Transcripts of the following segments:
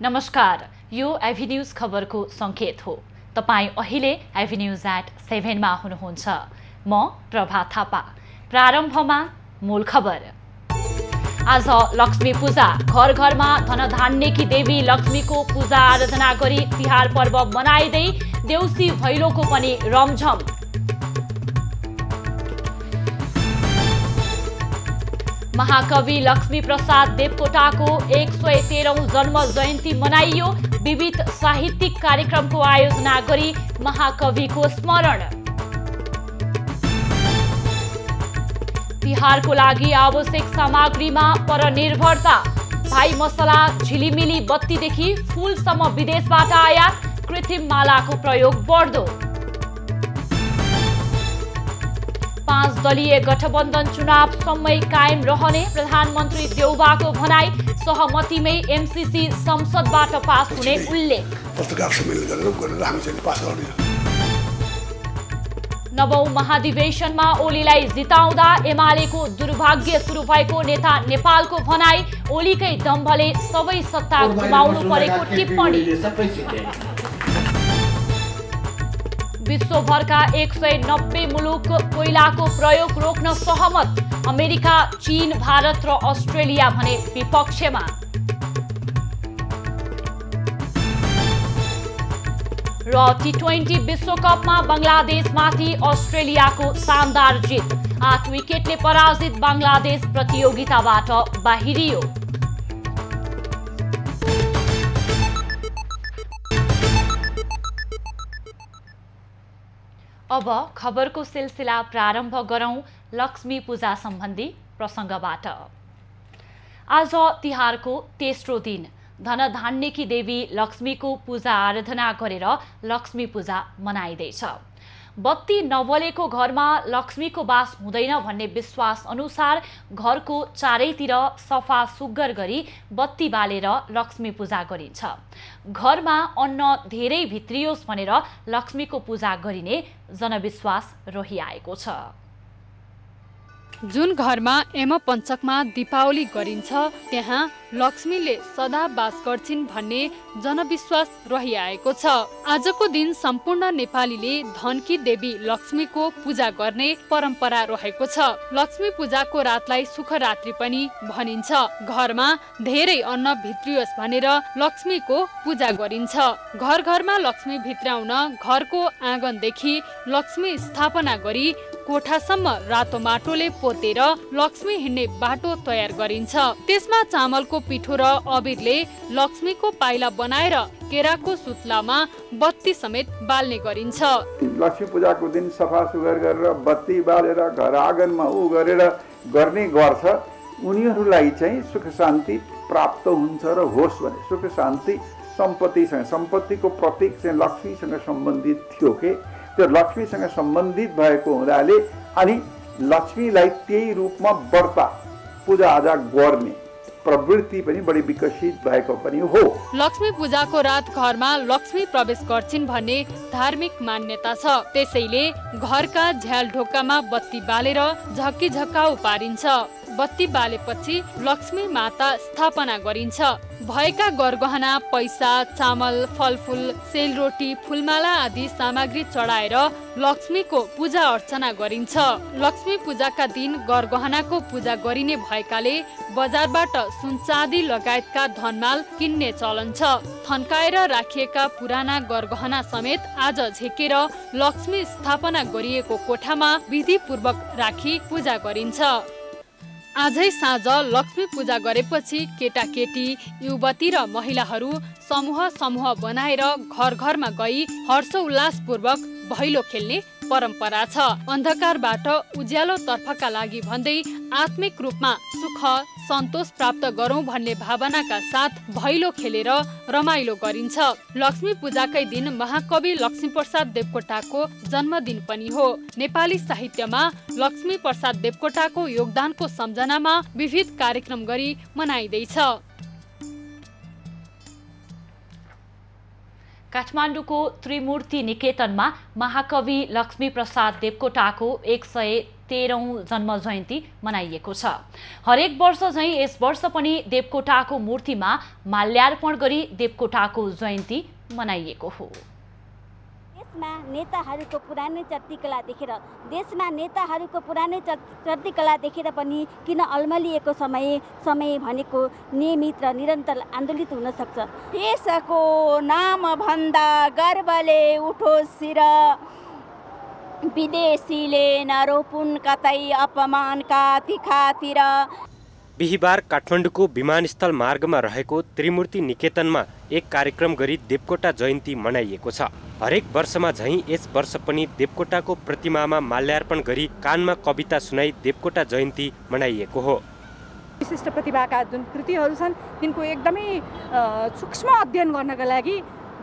नमस्कार, यो एभिन्यूज खबरको संकेत हो। तपाई अहिले एभिन्यूज@7 मा हुनुहुन्छ। म प्रभा थापा। प्रारम्भमा मूल खबर। आज लक्ष्मी पूजा। घर घरमा धनधान्यकी देवी लक्ष्मीको पूजा आराधना गरी तिहार पर्व मनाइदै देउसी भैलोको पनि रमझम। महाकवि लक्ष्मी प्रसाद देवकोटाको 113औं जन्म जयन्ती मनाइयो। विविध साहित्यिक कार्यक्रमको आयोजना गरी महाकविको स्मरण। तिहारको लागि आवश्यक सामग्रीमा परनिर्भरता। भाइ मसला, झिलिमिली बत्तीदेखि फूलसम्म विदेशबाट आयात। कृत्रिम मालाको प्रयोग बढ्दो। 5 दलीय गठबन्धन चुनावसम्मै कायम रहने प्रधानमन्त्री देउबाको भनाई। सहमतिमै एमसीसी संसदबाट पास हुने उल्लेख। पत्रकार सम्मेलन गरेर हामी चाहिँ पास गर्ने। नवौं महाधिवेशनमा ओलीलाई जिताउँदा एमालेको दुर्भाग्य सुरु भएको नेता नेपालको भनाई। ओलीकै दम्भले सबै सत्ता गुमाउनु परेको टिप्पणी। विश्वभरका 190 मुलुक कोइलाको प्रयोग रोक्न सहमत। अमेरिका, चीन, भारत र अस्ट्रेलिया भने विपक्षमा। र टी20 विश्वकपमा बङ्गलादेशमाथि अस्ट्रेलियाको शानदार जित। 8 विकेटले पराजित बङ्गलादेश प्रतियोगिताबाट बाहिरियो। अब खबरको सिलसिला प्रारम्भ गरौं लक्ष्मी पूजा सम्बन्धी प्रसङ्गबाट। आज तिहारको तेस्रो दिन धनधान्यकी देवी लक्ष्मीको पूजा आराधना गरेर लक्ष्मी पूजा मनाइँदैछ। बत्ती नबलेको घरमा लक्ष्मीको वास हुँदैन भन्ने विश्वास अनुसार घरको चारैतिर सफा सुग्घर गरी बत्ती बालेर लक्ष्मी पूजा गरिन्छ। घरमा अन्न धेरै भित्रियोस् भनेर लक्ष्मीको पूजा गरिने जनविश्वास रहिआएको छ। जुन घरमा यमपञ्चकमा दीपावली गरिन्छ त्यहाँ लक्ष्मीले सदा बास गर्छिन् भन्ने जनविश्वास रहिआएको छ। आजको दिन सम्पूर्ण नेपालीले धनकी देवी लक्ष्मीको पूजा गर्ने परम्परा रहेको छ। लक्ष्मी पूजाको रातलाई सुखरात्रि पनि भनिन्छ। घरमा धेरै अन्न भित्रियोस् भनेर लक्ष्मीको पूजा गरिन्छ। घर घरमा लक्ष्मी भित्राउन घरको आँगनदेखि लक्ष्मी स्थापना गरी कोठासम्म रातो माटोले पोतेर लक्ष्मी हिँड्ने बाटो तयार गरिन्छ। त्यसमा चामलको पिठो र अबिरले लक्ष्मीको पाइला बनाएर केराको सुतलामा बत्ती समेत बाल्ने गरिन्छ। लक्ष्मी पूजाको दिन सफा सुग्घर गरेर बत्ती बालेर घर आँगनमा गरेर गर्ने गर्छ। उनीहरूलाई चाहिँ सुख शान्ति प्राप्त हुन्छ र होस् भने सुख शान्ति सम्पत्तिसँग, सम्पत्तिको प्रतीक चाहिँ लक्ष्मीसँग सम्बन्धित थियो के त्यो लक्ष्मीसँग सम्बन्धित भएको हुनाले अनि लक्ष्मीलाई त्यही रूपमा बढ्ता पूजाआजा गर्ने प्रवृत्ति पनि बढी विकसित भएको पनि हो। लक्ष्मी पूजाको रात घरमा लक्ष्मी प्रवेश गर्छिन् भन्ने धार्मिक मान्यता छ। त्यसैले घरका झ्याल ढोकामा बत्ती बालेर झक्की झक्काउ पारिन्छ। बत्ती बालेपछि लक्ष्मी माता स्थापना गरिन्छ। भएका गरगहना, पैसा, चामल, फलफुल, सेलरोटी, फुलमाला आदि सामग्री चढाएर लक्ष्मीको पूजा अर्चना गरिन्छ। लक्ष्मी पूजाका दिन गरगहनाको पूजा गरिने भएकाले बजारबाट सुनचाँदी लगायतका धनमाल किन्ने चलन छ। थन्काएर राखिएका पुराना गरगहना समेत आज झिकेर लक्ष्मी स्थापना गरिएको कोठामा विधिपूर्वक राखी पूजा गरिन्छ। आजै साँझ लक्ष्मी पूजा गरेपछि केटाकेटी, युवती र महिलाहरू समूह समूह बनाएर घर घरमा गई हर्षोल्लासपूर्वक भैलो खेल्ने परम्परा छ। अन्धकारबाट उज्यालो तर्फका लागि भन्दै आत्मिक रूपमा सुख सन्तोष प्राप्त गरौं भन्ने भावनाका साथ भैलो खेलेर रमाइलो गरिन्छ। लक्ष्मी पूजाकै दिन महाकवि लक्ष्मी प्रसाद देवकोटाको जन्मदिन पनि हो। नेपाली साहित्यमा लक्ष्मी प्रसाद देवकोटाको योगदानको सम्झनामा विविध कार्यक्रम गरी मनाइँदैछ। काठमाडौँको त्रिमूर्ति निकेतनमा महाकवि लक्ष्मीप्रसाद देवकोटाको 113औं जन्म जयन्ती मनाइएको छ। हरेक वर्ष झैं यस वर्ष पनि देवकोटाको मूर्तिमा माल्यार्पण गरी देवकोटाको जयन्ती मनाइएको हो। देशमा नेताहरूको पुरानै चर्तीकला देखेर पनि किन अल्मलिएको समय भनेको नियमित र निरन्तर आन्दोलित हुन सक्छ। देशको नाम भन्दा गर्वले उठोस् शिर, विदेशीले नरोपुन् कतै अपमानका तिखातिर। बिहिबार काठमाडौँको विमानस्थल मार्गमा रहेको त्रिमूर्ति निकेतनमा एक कार्यक्रम गरी देवकोटा जयन्ती मनाइएको छ। हरेक वर्षमा झैं यस वर्ष पनि देवकोटाको प्रतिमामा माल्यार्पण गरी कानमा कविता सुनाई देवकोटा जयन्ती मनाइएको हो। विशिष्ट प्रतिभाका जुन कृतिहरू छन् तिनको एकदमै सूक्ष्म अध्ययन गर्नका लागि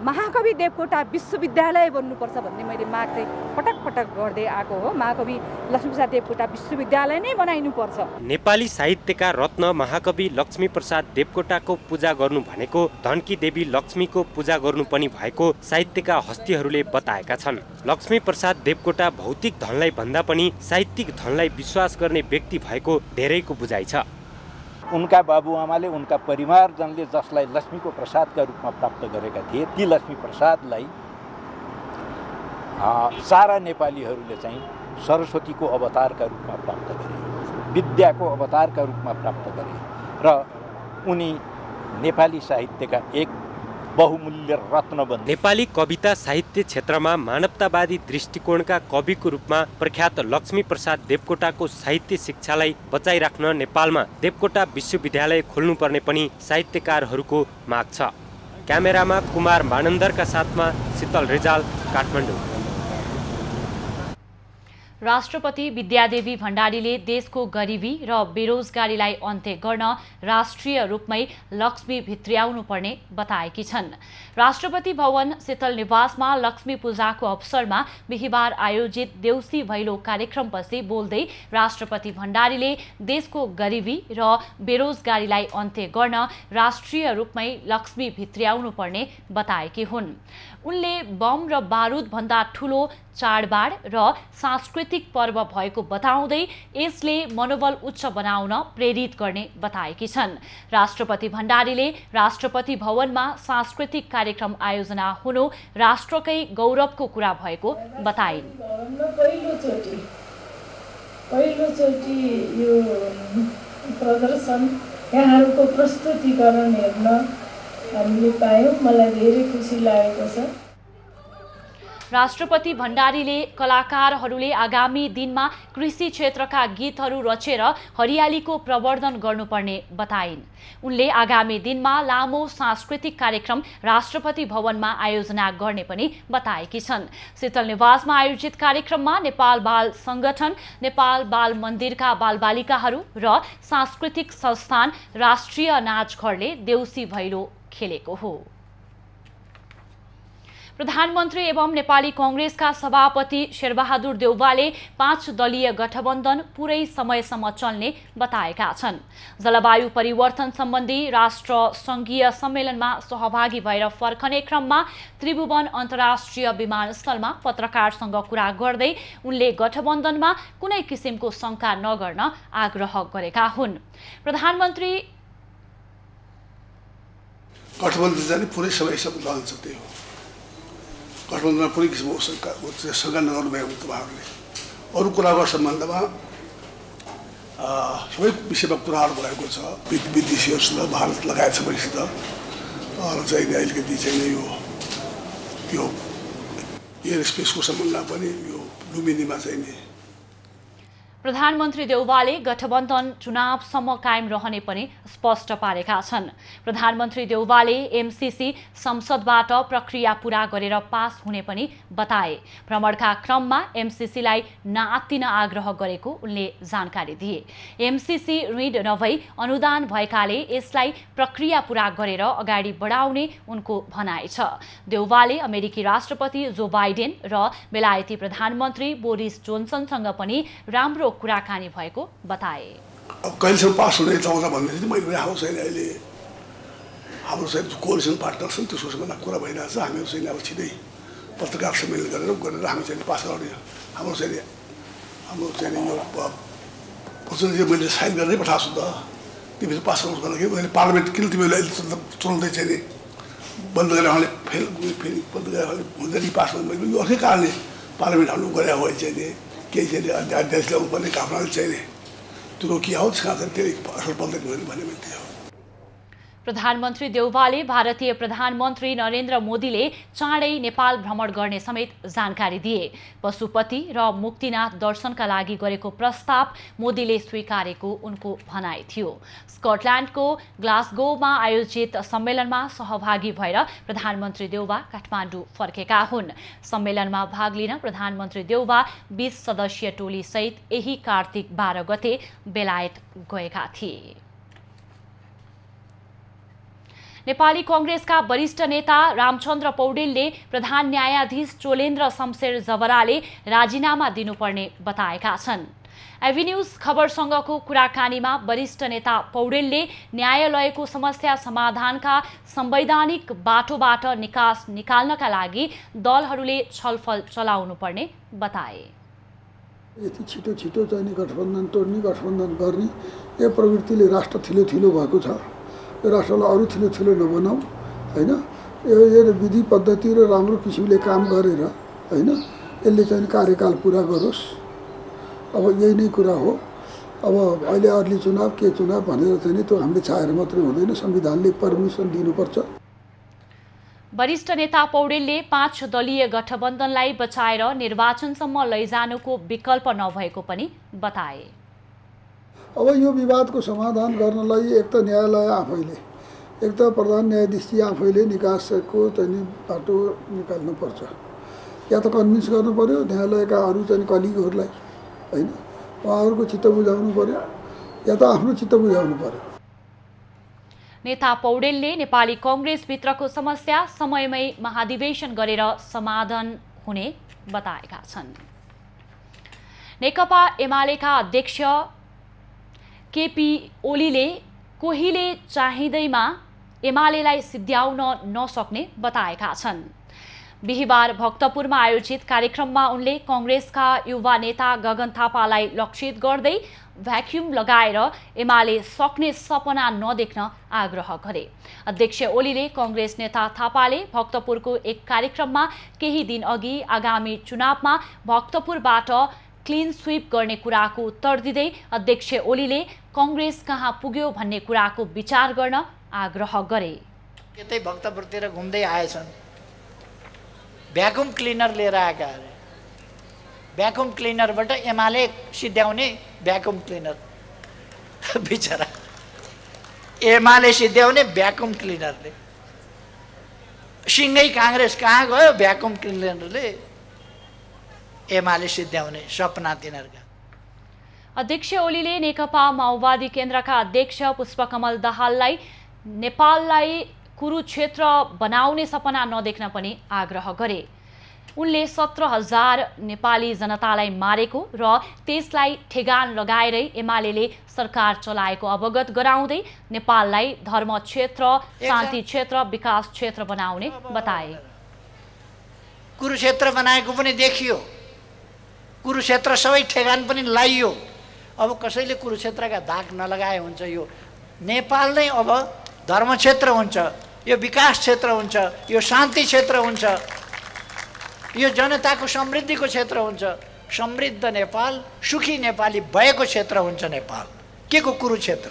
महाकवि देवकोटा विश्वविद्यालय बन्नुपर्छ भन्ने मैले माग चाहिँ पटक पटक गर्दै आएको हो। महाकवि लक्ष्मीप्रसाद देवकोटा विश्वविद्यालय नै बनाइनुपर्छ। नेपाली साहित्यका रत्न महाकवि लक्ष्मीप्रसाद देवकोटाको पूजा गर्नु भनेको धनकी देवी लक्ष्मीको पूजा गर्नु पनि भएको साहित्यका हस्तीहरूले बताएका छन्। लक्ष्मीप्रसाद देवकोटा भौतिक धनलाई भन्दा पनि साहित्यिक धनलाई विश्वास गर्ने व्यक्ति भएको धेरैको बुझाइ छ। उनका बाबुआमाले उनका परिवारजनले जसलाई लक्ष्मीको प्रसादका रूपमा प्राप्त गरेका थिए ती लक्ष्मी प्रसादलाई सारा नेपालीहरूले चाहिँ सरस्वतीको अवतारका रूपमा प्राप्त गरे, विद्याको अवतारका रूपमा प्राप्त गरे र उनी नेपाली साहित्यका एक बहुमूल्य रत्न बने। नेपाली कविता साहित्य क्षेत्रमा मानवतावादी दृष्टिकोणका कविको रूपमा प्रख्यात लक्ष्मीप्रसाद देवकोटाको साहित्य शिक्षालाई बचाइराख्न नेपालमा देवकोटा विश्वविद्यालय खोल्नुपर्ने पनि साहित्यकारहरूको माग छ। क्यामेरामा कुमार मानन्दरका साथमा शीतल रिजाल, काठमाडौँ। राष्ट्रपति विद्यादेवी भण्डारीले देशको गरिबी र बेरोजगारीलाई अन्त्य गर्न राष्ट्रिय रूपमै लक्ष्मी भित्र्याउनु पर्ने बताएकी छन्। राष्ट्रपति भवन शीतल निवासमा लक्ष्मी पूजाको अवसरमा बिहिबार आयोजित देउसी भैलो कार्यक्रमपछि बोल्दै राष्ट्रपति भण्डारीले देशको गरिबी र बेरोजगारीलाई अन्त्य गर्न राष्ट्रिय रूपमै लक्ष्मी भित्र्याउनु पर्ने बताएकी हुन्। उनले बम र बारुद भन्दा ठूलो चाडबाड र सांस्कृतिक पर्व भएको बताउँदै यसले मनोबल उच्च बनाउन प्रेरित गर्ने बताएकी छन्। राष्ट्रपति भण्डारीले राष्ट्रपति भवनमा सांस्कृतिक कार्यक्रम आयोजना हुनु राष्ट्रकै गौरवको कुरा भएको बताइन्। पहिलोचोटि यो प्रदर्शन यहाँहरूको प्रस्तुतिकरण हेर्न हामीले पायौँ, मलाई धेरै खुसी लागेको छ। राष्ट्रपति भण्डारीले कलाकारहरूले आगामी दिनमा कृषि क्षेत्रका गीतहरू रचेर हरियालीको प्रवर्धन गर्नुपर्ने बताइन्। उनले आगामी दिनमा लामो सांस्कृतिक कार्यक्रम राष्ट्रपति भवनमा आयोजना गर्ने पनि बताएकी छन्। शीतल निवासमा आयोजित कार्यक्रममा नेपाल बाल संगठन, नेपाल बाल मन्दिरका बालबालिकाहरू र सांस्कृतिक संस्थान राष्ट्रिय नाचघरले देउसी भैलो खेलेको हो। प्रधानमन्त्री एवं नेपाली कांग्रेसका सभापति शेरबहादुर देउवाले 5 दलीय गठबन्धन पूरै समयसम्म चल्ने बताएका छन्। जलवायु परिवर्तन सम्बन्धी राष्ट्र संघीय सम्मेलनमा सहभागी भएर फर्कने क्रममा त्रिभुवन अन्तर्राष्ट्रिय विमानस्थलमा पत्रकारसँग कुरा गर्दै उनले गठबन्धनमा कुनै किसिमको शंका नगर्न आग्रह गरेका हुन्। प्रधानमन्त्री गठबन्धन चाहिँ पुरै समयसम्म चल्न सक्दै हो। गठबन्धनमा कुनै किसिमको शङ्का नगर्नु भएको तपाईँहरूले अरू कुराको सम्बन्धमा सबै विषयमा कुराहरू भएको छ। विदेशीहरूसित भारत लगायत सबैसित र चाहिँ अहिलेको चाहिँ यो एयर स्पेसको सम्बन्धमा पनि यो लुम्बिनीमा चाहिँ नि प्रधानमन्त्री देउवाले गठबन्धन चुनावसम्म कायम रहने पनि स्पष्ट पारेका छन्। प्रधानमन्त्री देउवाले एमसीसी संसदबाट प्रक्रिया पूरा गरेर पास हुने पनि बताए। भ्रमणका क्रममा एमसीसीलाई नआत्तिन आग्रह गरेको उनले जानकारी दिए। एमसीसी ऋण नभई अनुदान भएकाले यसलाई प्रक्रिया पूरा गरेर अगाडि बढाउने उनको भनाइ छ। देउवाले अमेरिकी राष्ट्रपति जो बाइडेन र बेलायती प्रधानमन्त्री बोरिस जोन्सनसँग पनि राम्रो कुराकानी भएको बताए। कहिलेसम्म पास हुने चाहन्छ भन्ने चाहिँ मैले पनि आउँछ अहिले हाम्रो चाहिँ कोअलिसन पार्टनर छन् त्यो सूचनामा कुरा भइरहेछ। हामीहरू चाहिँ अब छिटै पत्रकार सम्मेलन गरेर हामी चाहिँ पास गर्ने हाम्रो चाहिँ यो वचन मैले साइन गरेरै पठाएको छु त तिमीले पास गर्नु गर्दाखेरि मैले पार्लिमेन्ट किन तिमीले अहिले चलाउँदै चाहिँ नि बन्द गरेर उहाँले फेरि बन्द गरेर हुँदैन पास गर्नु यो अर्कै कारणले पार्लिमेन्ट हाल्नु गरे हो चाहिँ नि केही चाहिँ अध्यादेश ल्याउनु पर्ने कामनाले चाहिँ नि त्यो रोकिया हो। त्यस कारण त्यही असर पर्दैन भन्ने मैले थियो। प्रधानमन्त्री देउवाले भारतीय प्रधानमन्त्री नरेन्द्र मोदीले चाँडै नेपाल भ्रमण गर्ने समेत जानकारी दिए। पशुपति र मुक्तिनाथ दर्शनका लागि गरेको प्रस्ताव मोदीले स्वीकारेको उनको भनाइ थियो। स्कटल्यान्डको ग्लासगोमा आयोजित सम्मेलनमा सहभागी भएर प्रधानमन्त्री देउवा काठमाडौँ फर्केका हुन्। सम्मेलनमा भाग लिन प्रधानमन्त्री देउवा 20 सदस्यीय टोली सहित यही कार्तिक 12 गते बेलायत गएका थिए। नेपाली कांग्रेसका वरिष्ठ नेता रामचन्द्र पौडेलले प्रधान न्यायाधीश चोलेन्द्र शमशेर जवराले राजीनामा दिनुपर्ने बताएका छन्। एभिन्यूज खबरसँगको कुराकानीमा वरिष्ठ नेता पौडेलले न्यायालयको समस्या समाधानका संवैधानिक बाटोबाट निकास निकाल्नका लागि दलहरूले छलफल चलाउनुपर्ने बताए। यति छिटो चाहिँ गठबन्धन तोड्ने गठबन्धन गर्ने यो प्रवृत्तिले राष्ट्र ठिलो भएको छ। राष्ट्रलाई अरू ठुलो नबनाऊ हैन। यो विधि पद्धति र राम्रो किसिमले काम गरेर हैन यसले चाहिँ कार्यकाल पूरा गरोस्। अब यही नै कुरा हो। अब अहिले अर्ली चुनाव के चुनाव भनेर चाहिँ त्यो हामीले चाहेर मात्रै हुँदैन, संविधानले पर्मिसन दिनुपर्छ। वरिष्ठ नेता पौडेलले 5 दलीय गठबन्धनलाई बचाएर निर्वाचनसम्म लैजानुको विकल्प नभएको पनि बताए। अब यो विवादको समाधान गर्नलाई एक त न्यायालय आफैले, एक त प्रधान न्यायाधीशजी आफैले निकासको चाहिँ बाटो निकाल्नु पर्छ। या त कन्भिन्स गर्नु पर्यो न्यायालयका अरू चाहिँ कलिगहरूलाई हैन, उहाँहरूको चित्त बुझाउनु पर्यो या त आफ्नो चित्त बुझाउनु पर्यो। नेता पौडेलले नेपाली कांग्रेसभित्रको समस्या समयमै महाधिवेशन गरेर समाधान हुने बताएका छन्। नेकपा एमालेका अध्यक्ष केपी ओलीले कोहीले चाहिँदैमा एमालेलाई सिद्ध्याउन नसक्ने बताएका छन्। बिहिबार भक्तपुरमा आयोजित कार्यक्रममा उनले कांग्रेसका युवा नेता गगन थापालाई लक्षित गर्दै भ्याक्युम लगाएर एमाले सक्ने सपना नदेख्न आग्रह गरे। अध्यक्ष ओलीले कांग्रेस नेता थापाले भक्तपुरको एक कार्यक्रममा केही दिन अघि आगामी चुनावमा भक्तपुरबाट क्लीन स्वीप गर्ने कुराको उत्तर दिँदै अध्यक्ष ओलीले कांग्रेस कहाँ पुग्यो भन्ने कुराको विचार गर्न आग्रह गरे। यतै भक्तपुरतिर घुम्दै आएछन्, भ्याकुम क्लिनर लिएर आएका अरे। भ्याकुम क्लिनरबाट एमाले सिद्ध्याउने भ्याकुम क्लिनर बिचरा एमाले सिद्ध्याउने भ्याकुम क्लिनरले। सिंगै कांग्रेस कहाँ गयो भ्याकुम क्लिनरले एमाले सिद्ध्याउने सपना तिनीहरूका। अध्यक्ष ओलीले नेकपा माओवादी केन्द्रका अध्यक्ष पुष्पकमल दाहाललाई नेपाललाई कुरुक्षेत्र बनाउने सपना नदेख्न पनि आग्रह गरे। उनले 17,000 नेपाली जनतालाई मारेको र त्यसलाई ठेगान लगाएरै एमालेले सरकार चलाएको अवगत गराउँदै नेपाललाई धर्म क्षेत्र, शान्ति क्षेत्र, विकास क्षेत्र बनाउने बताए। कुरुक्षेत्र बनाएको पनि देखियो, कुरुक्षेत्र सबै ठेगान पनि लाइयो। अब कसैले कुरुक्षेत्रका दाग नलगाए हुन्छ। यो नेपाल नै अब धर्म क्षेत्र हुन्छ, यो विकास क्षेत्र हुन्छ, यो शान्ति क्षेत्र हुन्छ, यो जनताको समृद्धिको क्षेत्र हुन्छ। समृद्ध नेपाल, सुखी नेपाली भएको क्षेत्र हुन्छ नेपाल। के को कुरुक्षेत्र?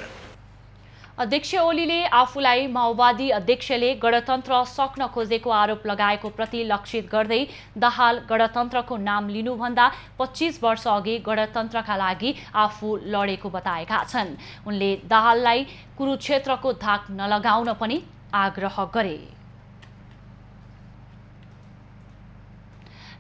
अध्यक्ष ओलीले आफूलाई माओवादी अध्यक्षले गणतन्त्र सक्न खोजेको आरोप लगाएको प्रति लक्षित गर्दै दाहाल गणतन्त्रको नाम लिनुभन्दा 25 वर्ष अघि गणतन्त्रका लागि आफू लडेको बताएका छन्। उनले दाहाललाई कुरुक्षेत्रको धाक नलगाउन पनि आग्रह गरे।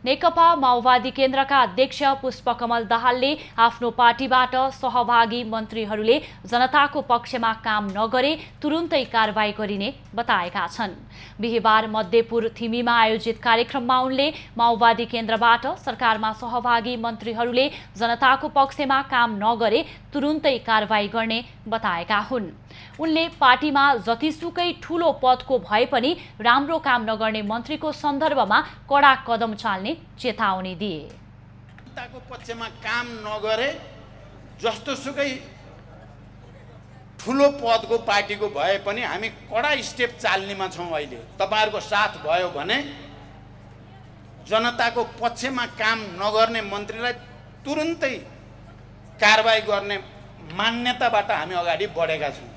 नेकपा माओवादी केन्द्रका अध्यक्ष पुष्पकमल दाहालले आफ्नो पार्टीबाट सहभागी मन्त्रीहरूले जनताको पक्षमा काम नगरे तुरुन्तै कारबाही गरिने बताएका छन्। बिहिबार मध्यपुर थिमीमा आयोजित कार्यक्रममा उनले माओवादी केन्द्रबाट सरकारमा सहभागी मन्त्रीहरूले जनताको पक्षमा काम नगरे तुरुन्तै कारबाही गर्ने बताएका हुन्। उनले पार्टीमा जतिसुकै ठूलो पदको भए पनि राम्रो काम नगर्ने मन्त्रीको सन्दर्भमा कडा कदम चाल्ने चेतावनी दिए। जनताको पक्षमा काम नगरे जस्तोसुकै ठुलो पदको पार्टीको भए पनि हामी कडा स्टेप चाल्नेमा छौँ। अहिले तपाईहरुको साथ भयो भने जनताको पक्षमा काम नगर्ने मन्त्रीलाई तुरुन्तै कारबाही गर्ने मान्यताबाट हामी अगाडि बढेका छौँ।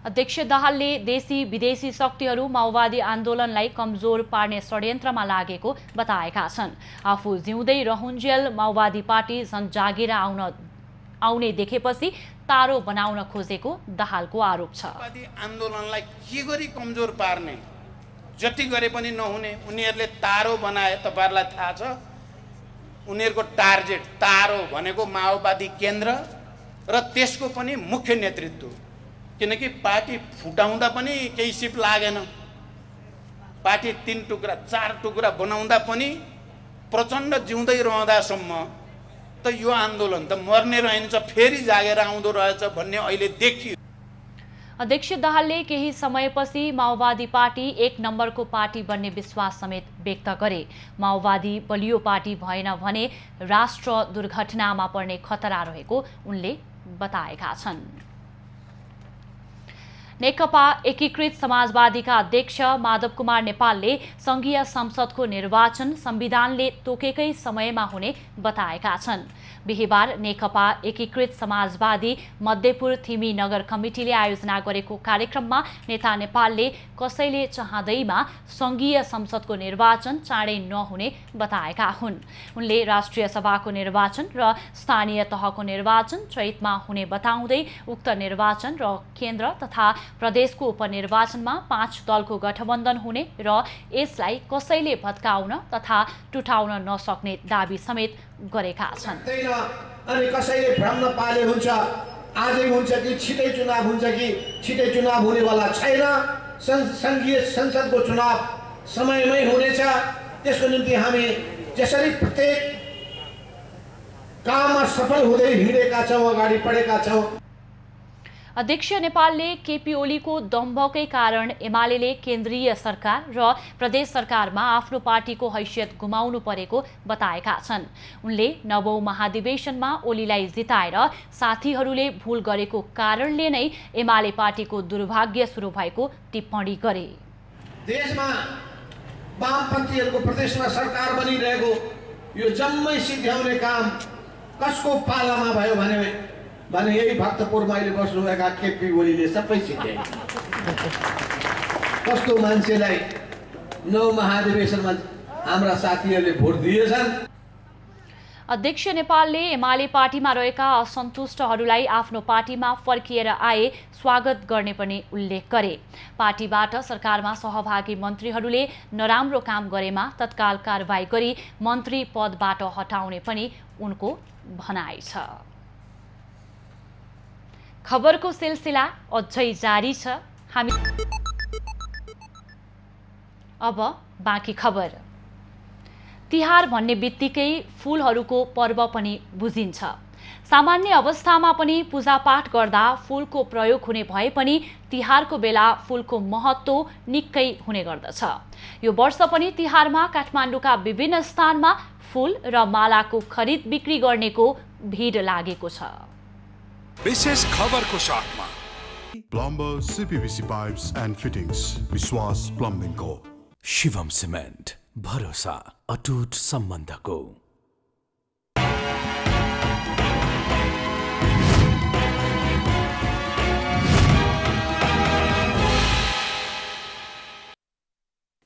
अध्यक्ष दाहालले देशी विदेशी शक्तिहरू माओवादी आन्दोलनलाई कमजोर पार्ने षड्यन्त्रमा लागेको बताएका छन्। आफू जिउँदै रहुन्जेल माओवादी पार्टी जागेर आउने देखेपछि तारो बनाउन खोजेको दाहालको आरोप छ। माओवादी आन्दोलनलाई के गरी कमजोर पार्ने, जति गरे पनि नहुने उनीहरूले तारो बनाए। तपाईहरुलाई थाहा छ उनीहरूको टार्गेट तारो भनेको माओवादी केन्द्र र त्यसको पनि मुख्य नेतृत्व। किनकि पार्टी फुटाउँदा पनि केही सिप लागेन, पार्टी 3 टुक्रा 4 टुक्रा बनाउँदा पनि प्रचण्ड जिउँदै रहँदासम्म त यो आन्दोलन त मर्ने रहन्छ, फेरि जागेर आउँदो रहेछ भन्ने अहिले देखियो। अध्यक्ष दाहालले केही समयपछि माओवादी पार्टी 1 नम्बरको पार्टी बन्ने विश्वास समेत व्यक्त गरे। माओवादी बलियो पार्टी भएन भने राष्ट्र दुर्घटनामा पर्ने खतरा रहेको उनले बताएका छन्। नेकपा एकीकृत समाजवादीका अध्यक्ष माधव कुमार नेपालले संघीय संसदको निर्वाचन संविधानले तोकेकै समयमा हुने बताएका छन्। बिहीबार नेकपा एकीकृत समाजवादी मध्यपुर थिमी नगर कमिटीले आयोजना गरेको कार्यक्रममा नेता नेपालले कसैले चाहँदैमा संघीय संसदको निर्वाचन चाँडै नहुने बताएका हुन्। उनले राष्ट्रिय सभाको निर्वाचन र स्थानीय तहको निर्वाचन चैतमा हुने बताउँदै उक्त निर्वाचन र केन्द्र तथा प्रदेशको उपनिर्वाचनमा 5 दलको गठबन्धन हुने र यसलाई कसैले भत्काउन तथा टुटाउन नसक्ने दाबी समेत गरेका छन्। अनि कसैले भ्रम नपाले हुन्छ, आजै हुन्छ कि छिटै चुनाव हुन्छ कि छिटै चुनाव हुनेवाला छैन। संघीय संसदको चुनाव समयमै हुनेछ। त्यसको निम्ति हामी जसरी प्रत्येक काममा सफल हुँदै हिँडेका छौँ, अगाडि बढेका छौँ। अध्यक्ष नेपालले केपी ओलीको दम्भकै कारण एमालेले केन्द्रीय सरकार र प्रदेश सरकारमा आफ्नो पार्टीको हैसियत गुमाउनु परेको बताएका छन्। उनले 9औं महाधिवेशनमा ओलीलाई जिताएर साथीहरूले भूल गरेको कारणले नै एमाले पार्टीको दुर्भाग्य सुरु भएको टिप्पणी गरे। देशमा वामपन्थीहरूको प्रदेशमा सरकार बनिरहेको यो जम्मै सिद्ध्याउने काम कसको पालामा भयो भने यही भक्तपुरमा अहिले बस्नुभएका केपी ओलीले सबै सिद्ध्याए। कस्तो मान्छेलाई 9 महाधिवेशनमा हाम्रा साथीहरूले भोट दिएछन्। अध्यक्ष नेपालले एमाले पार्टीमा रहेका असन्तुष्टहरूलाई आफ्नो पार्टीमा फर्किएर आए स्वागत गर्ने पनि उल्लेख गरे। पार्टीबाट सरकारमा सहभागी मन्त्रीहरूले नराम्रो काम गरेमा तत्काल कारबाही गरी मन्त्री पदबाट हटाउने पनि उनको भनाइ छ। खबरको सिलसिला अझै जारी छ। हामी अब बाँकी खबर। तिहार भन्ने बित्तिकै फूलहरूको पर्व पनि बुझिन्छ। सामान्य अवस्थामा पनि पूजापाठ गर्दा फूलको प्रयोग हुने भए पनि तिहारको बेला फूलको महत्त्व निकै हुने गर्दछ। यो वर्ष पनि तिहारमा काठमाडौँका विभिन्न स्थानमा फूल र मालाको खरिद बिक्री गर्नेको भिड लागेको छ। विशेष खबरको साथमा plumber CPVC Pipes and fittings, विश्वास प्लम्बिङ को, शिवम सिमेन्ट, भरोसा अटुट सम्बन्धको।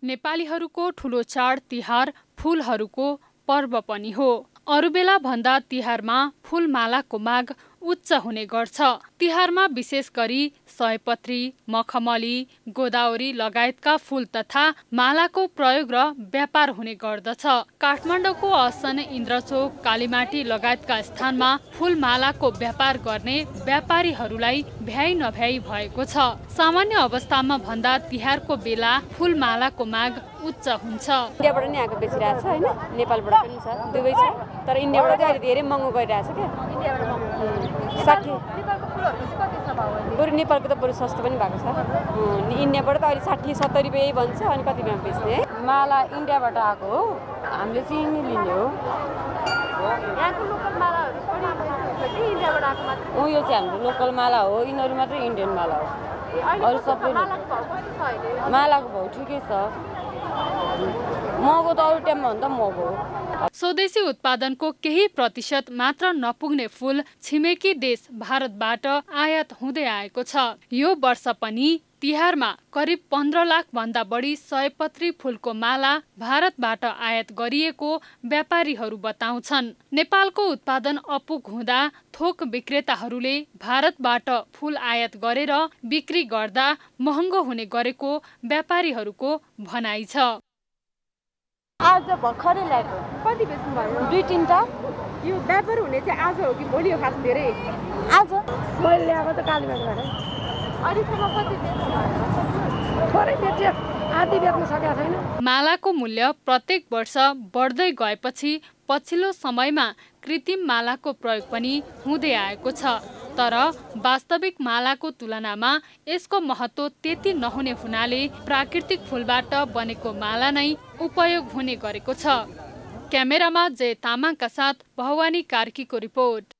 नेपालीहरूको ठुलो चाड तिहार फूलहरूको पर्व पनि हो। अरू बेला भन्दा तिहारमा फूलमालाको माग उच्च हुने गर्छ। तिहारमा विशेष गरी सयपत्री, मखमली, गोदावरी लगायतका फूल तथा मालाको प्रयोग र व्यापार हुने गर्दछ। काठमाडौँको असन, इन्द्रचोक, कालीमाटी लगायतका स्थानमा फूलमालाको व्यापार गर्ने व्यापारीहरूलाई भ्याइ नभ्याइ भएको छ। सामान्य अवस्थामा भन्दा तिहारको बेला फूलमालाको माग उच्च हुन्छ। इन्डियाबाट नि आएको बेचिरहेको छ हैन, नेपालबाट पनि छ, दुवै छ। तर इन्डियाबाट चाहिँ अहिले धेरै महँगो गरिरहेछ के। 60 बरु नेपालको त बरु सस्तो पनि भएको छ इन्डियाबाट त अहिले 60-70 रुपियाँ भन्छ अनि कतिमा बेच्ने माला इन्डियाबाट आएको हो हामीले चाहिँ यिनी लिने हो यहाँको लोकल मालाहरू पनि इन्डियाबाट आएको मात्र हो यो चाहिँ हाम्रो लोकल माला हो यिनीहरू मात्र इन्डियन माला हो अरू सबै मालाको भाउ ठिकै छ महँगो त अरू टाइममा भन्दा महँगो हो स्वदेशी उत्पादनको केही प्रतिशत मात्र नपुग्ने फूल छिमेकी देश भारतबाट आयात हुँदै आएको छ यो वर्ष पनि तिहारमा करिब 15 लाख भन्दा बढी सयपत्री फूलको माला भारतबाट आयात गरिएको व्यापारीहरू बताउँछन् नेपालको उत्पादन अपुग हुँदा थोक विक्रेताहरूले भारतबाट फूल आयात गरेर बिक्री गर्दा महँगो हुने गरेको व्यापारीहरूको भनाइ छ आज भर्खरै ल्याएको कति बेच्नु भयो 2-3टा यो व्यापार हुने चाहिँ आज हो कि भोलि हो खास धेरै आज मैले ल्याएको त कालीबाटबाट अहिलेसम्म कति बेच्नु भयो थोरै बेच्यो आधी बेच्न सकेको छैन मालाको मूल्य प्रत्येक वर्ष बढ्दै गएपछि पछिल्लो समयमा कृत्रिम मालाको प्रयोग पनि हुँदै आएको छ तर वास्तविक मालाको तुलनामा यसको महत्त्व त्यति नहुने हुनाले प्राकृतिक फूलबाट बनेको माला नै उपयोग हुने गरेको छ क्यामेरामा जय तामाङका साथ भवानी कार्कीको रिपोर्ट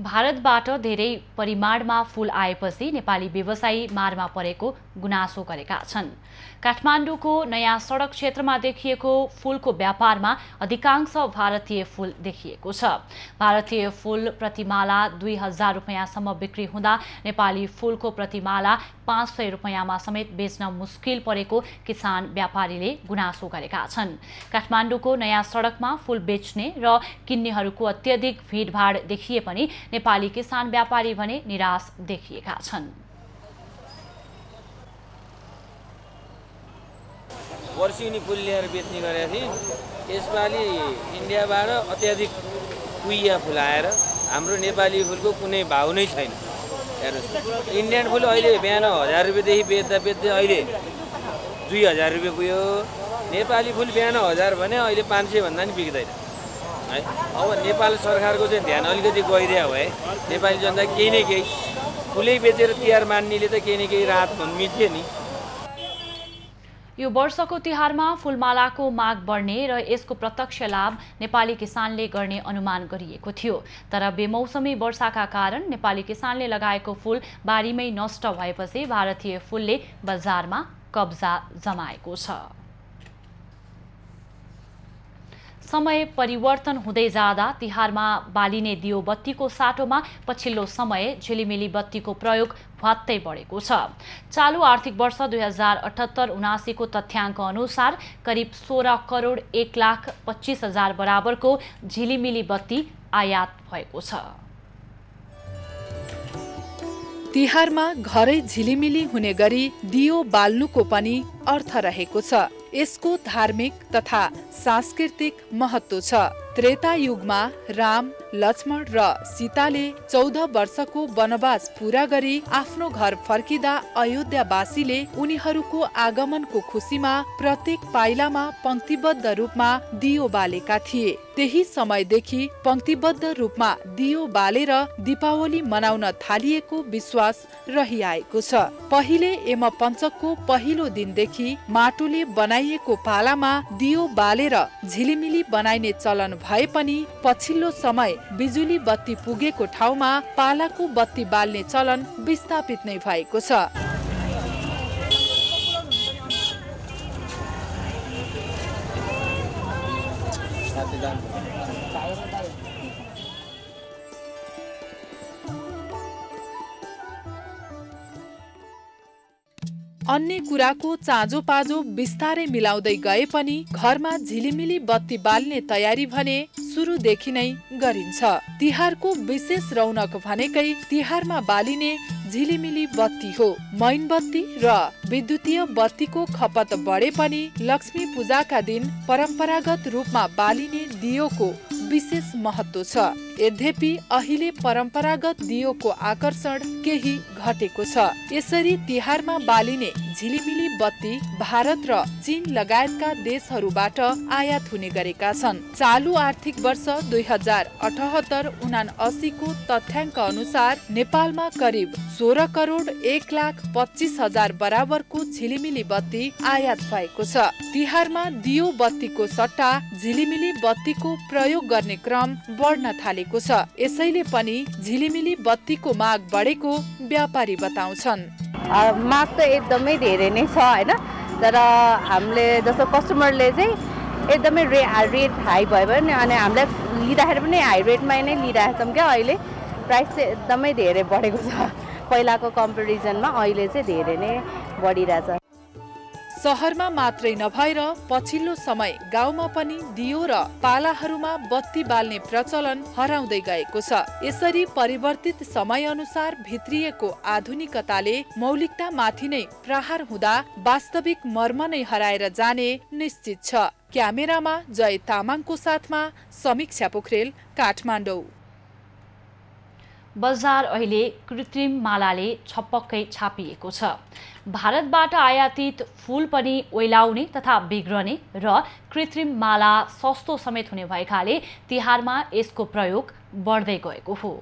भारतबाट धेरै परिमाणमा फूल आएपछि नेपाली व्यवसायी मारमा परेको गुनासो गरेका छन् काठमाडौँको नयाँ सडक क्षेत्रमा देखिएको फूलको व्यापारमा अधिकांश भारतीय फूल देखिएको छ भारतीय फूल प्रतिमाला 2000 रुपैयाँसम्म बिक्री हुँदा नेपाली फूलको प्रतिमाला 500 रुपैयाँमा समेत बेच्न मुस्किल परेको किसान व्यापारीले गुनासो गरेका छन् काठमाडौँको नयाँ सडकमा फूल बेच्ने र किन्नेहरूको अत्यधिक भिडभाड देखिए पनि नेपाली किसान व्यापारी भने निराश देखिएका छन् वर्षिनी फूल ल्याएर बेच्ने गरेका थिए यसपालि इन्डियाबाट अत्याधिक कुइया फूल आएर हाम्रो नेपाली फूलको कुनै भाउ नै छैन हेर्नुहोस् इन्डियन फूल अहिले बिहान 1000 रुपैयाँदेखि बेच्दा बेच्दै अहिले 2000 रुपैयाँ पुग्यो नेपाली फूल बिहान 1000 भने अहिले 500 भन्दा नि बिक्दैन है अब नेपाल सरकारको चाहिँ ध्यान अलिकति गइदिया भए नेपाली जनता केही न केही फुलै बेचेर तिहार मान्नेले त केही न केही राहत मिल्थ्यो नि यो वर्षको तिहारमा फूलमालाको माग बढ्ने र यसको प्रत्यक्ष लाभ नेपाली किसानले गर्ने अनुमान गरिएको थियो तर बेमौसमी वर्षाका कारण नेपाली किसानले लगाएको फूल बारीमै नष्ट भएपछि भारतीय फूलले बजारमा कब्जा जमाएको छ समय परिवर्तन हुँदै जाँदा तिहारमा बालिने दियो बत्तीको साटोमा पछिल्लो समय झिलिमिली बत्तीको प्रयोग भत्तै बढेको छ चालू आर्थिक वर्ष 2078-79 को तथ्याङ्क अनुसार करिब 16 करोड 1,25,000 बराबरको झिलिमिली बत्ती आयात भएको छ तिहारमा घरै झिलिमिली हुने गरी दियो बाल्नुको पनि अर्थ रहेको छ यसको धार्मिक तथा सांस्कृतिक महत्त्व छ त्रेता युगमा राम लक्ष्मण र सीताले 14 वर्षको वनवास पूरा गरी आफ्नो घर फर्किँदा अयोध्यावासीले उनीहरूको आगमनको खुसीमा प्रत्येक पाइलामा पंक्तिबद्ध रूपमा दियो बालेका थिए त्यही समयदेखि पंक्तिबद्ध रूपमा दियो बालेर दीपावली मनाउन थालिएको विश्वास रहिआएको छ पहिले यमपञ्चकको पहिलो दिनदेखि माटोले बनाइएको पालामा दियो बालेर झिलिमिली बनाइने चलन भए पनि पछिल्लो समय बिजुली बत्ती पुगेको ठाउँमा पालाको बत्ती बाल्ने चलन विस्थापित नै भएको छ अन्य कुराको चाँजो पाजो बिस्तारै मिलाउँदै गए पनि घरमा झिलिमिली बत्ती बाल्ने तयारी भने सुरुदेखि नै गरिन्छ तिहारको विशेष रौनक भनेकै तिहारमा बालिने झिलिमिली बत्ती हो मैनबत्ती र विद्युतीय बत्तीको खपत बढे पनि लक्ष्मी पूजाका दिन परम्परागत रूपमा बालिने दियोको विशेष महत्व छ। यद्यपि अहिले परम्परागत दियोको आकर्षण केही घटेको छ। यसरी तिहारमा बालिने झिलिमिली बत्ती भारत र चीन लगायतका देशहरूबाट आयात हुने गरेका छन्। चालु आर्थिक वर्ष 2078-79 को तथ्याङ्क अनुसार नेपालमा करिब 16 करोड 1,25,000 बराबरको झिलिमिली बत्ती आयात भएको छ। तिहारमा दियो बत्तीको सट्टा झिलिमिली बत्तीको प्रयोग गर्ने क्रम बढ्न थालेको छ। यसैले पनि झिलिमिली बत्तीको माग बढेको व्यापारी बताउँछन्। माग त एकदमै धेरै नै छ हैन, तर हामीले जस्तो कस्टमरले चाहिँ एकदमै रेट हाई भयो भने अनि हामीलाई लिँदाखेरि पनि हाई रेटमा नै लिइरहेको छौँ क्या। अहिले प्राइस चाहिँ एकदमै धेरै बढेको छ। पहिलाको कम्पेरिजनमा अहिले चाहिँ धेरै नै बढिरहेछ। सहरमा मात्रै नभएर पछिल्लो समय गाउँमा पनि दियो र पालाहरूमा बत्ती बाल्ने प्रचलन हराउँदै गएको छ। यसरी परिवर्तित समय अनुसार भित्रिएको आधुनिकताले मौलिकतामाथि नै प्रहार हुँदा वास्तविक मर्म नै हराएर जाने निश्चित छ। क्यामेरामा जय तामाङको साथमा समीक्षा पोखरेल, काठमाडौँ। बजार अहिले कृत्रिम मालाले छपक्कै छापिएको छ। भारतबाट आयातित फूल पनि ओइलाउने तथा बिग्रने र कृत्रिम माला सस्तो समेत हुने भएकाले तिहारमा यसको प्रयोग बढ्दै गएको हो।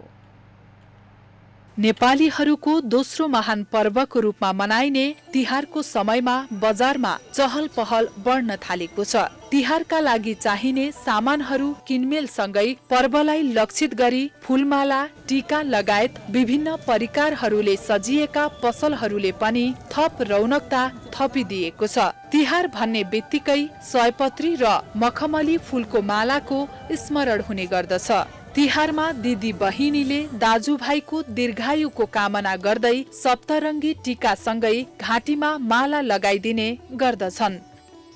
नेपालीहरूको दोस्रो महान पर्वको रूपमा मनाइने तिहारको समयमा बजारमा चहल पहल बढ्न थालेको छ। तिहारका लागि चाहिने सामानहरू किनमेलसँगै पर्वलाई लक्षित गरी फूलमाला, टीका लगायत विभिन्न परिकारहरूले सजिएका पसलहरूले पनि थप रौनकता थपिदिएको छ। तिहार भन्ने बित्तिकै सयपत्री र मखमली फूलको मालाको स्मरण हुने गर्दछ। तिहारमा दिदी बहिनीले दाजुभाइको दीर्घायुको कामना गर्दै सप्तरङ्गी टीकासँगै घाँटीमा माला लगाइदिने गर्दछन्।